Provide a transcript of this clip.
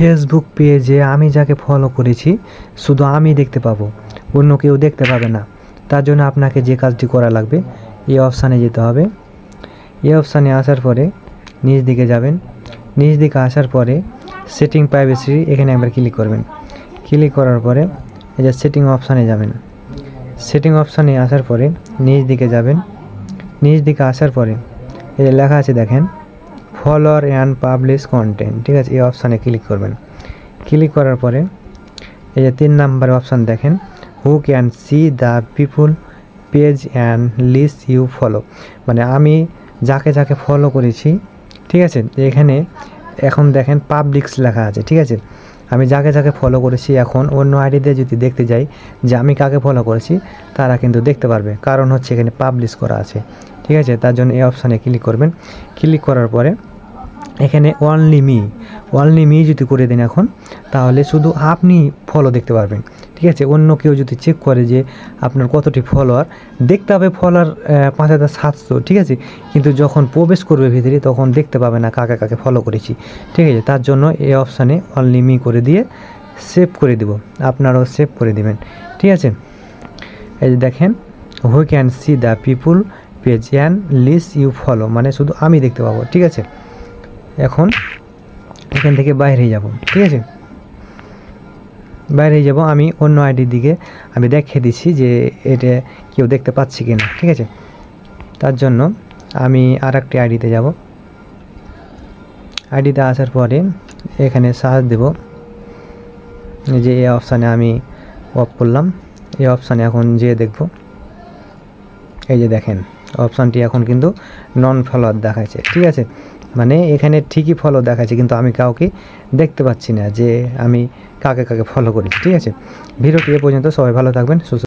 Facebook পেজে আমি যাকে ফলো করেছি শুধু আমি দেখতে পাবো, অন্য কেউ দেখতে পাবে না। তার জন্য আপনাকে যে কাজটি করা লাগবে, এই অপশানে যেতে হবে। এই অপশানে আসার পরে নিচ দিকে যাবেন। নিচ দিকে আসার পরে সেটিং প্রাইভেসি এখানে একবার ক্লিক করবেন। ক্লিক করার পরে এই যে সেটিং অপশানে যাবেন। সেটিং অপশানে আসার পরে নিচ দিকে যাবেন। নিচ দিকে আসার পরে এই যে লেখা আছে দেখেন, ফলোয়ার অ্যান্ড পাবলিশ কন্টেন্ট, ঠিক আছে। এই অপশানে ক্লিক করবেন। ক্লিক করার পরে এই যে 3 নাম্বার অপশান দেখেন, who can see the people page and list you follow, মানে আমি যাকে যাকে ফলো করেছি, ঠিক আছে। এখানে এখন দেখেন পাবলিক্স লেখা আছে, ঠিক আছে। আমি যাকে যাকে ফলো করেছি এখন অন্য আইডিতে যদি দেখতে যাই যে আমি কাকে ফলো করেছি, তারা কিন্তু দেখতে পারবে, কারণ হচ্ছে এখানে পাবলিশ করা আছে, ঠিক আছে। তার জন্য এই অপশানে ক্লিক করবেন। ক্লিক করার পরে এখানে অনলি মি যদি করে দেন এখন, তাহলে শুধু আপনি ফলো দেখতে পারবেন, ঠিক আছে। অন্য কেউ যদি চেক করে যে আপনার কতটি ফলোয়ার, দেখতে হবে ফলোয়ার 5700, ঠিক আছে, কিন্তু যখন প্রবেশ করবে ভিতরে তখন দেখতে পাবে না কাকে কাকে ফলো করেছি, ঠিক আছে। তার জন্য এই অপশানে অনলি মি করে দিয়ে সেভ করে দেব, আপনারাও সেভ করে দেবেন, ঠিক আছে। এই যে দেখেন, who can see the people page and list you follow, মানে শুধু আমি দেখতে পাবো, ঠিক আছে। এখন এখান থেকে বাইরে যাব, ঠিক আছে। বাইরে যাব, আমি অন্য আইডির দিকে আমি দেখিয়ে দিচ্ছি যে এটা কেউ দেখতে পাচ্ছে কিনা, ঠিক আছে। তার জন্য আমি আর একটি আইডিতে যাব। আইডিতে আসার পরে এখানে সার্চ দেব, যে এই অপশানে আমি অফ করলাম। এই অপশানে এখন যেয়ে দেখব, এই যে দেখেন অপশানটি এখন কিন্তু নন ফলোয়ার দেখাচ্ছে, ঠিক আছে। মানে এখানে ঠিকই ফলো দেখাচ্ছে, কিন্তু আমি কাউকে দেখতে পাচ্ছি না যে আমি কাকে কাকে ফলো করেছি, ঠিক আছে। ভিডিওটি এ পর্যন্ত, সবাই ভালো থাকবেন, সুস্থ।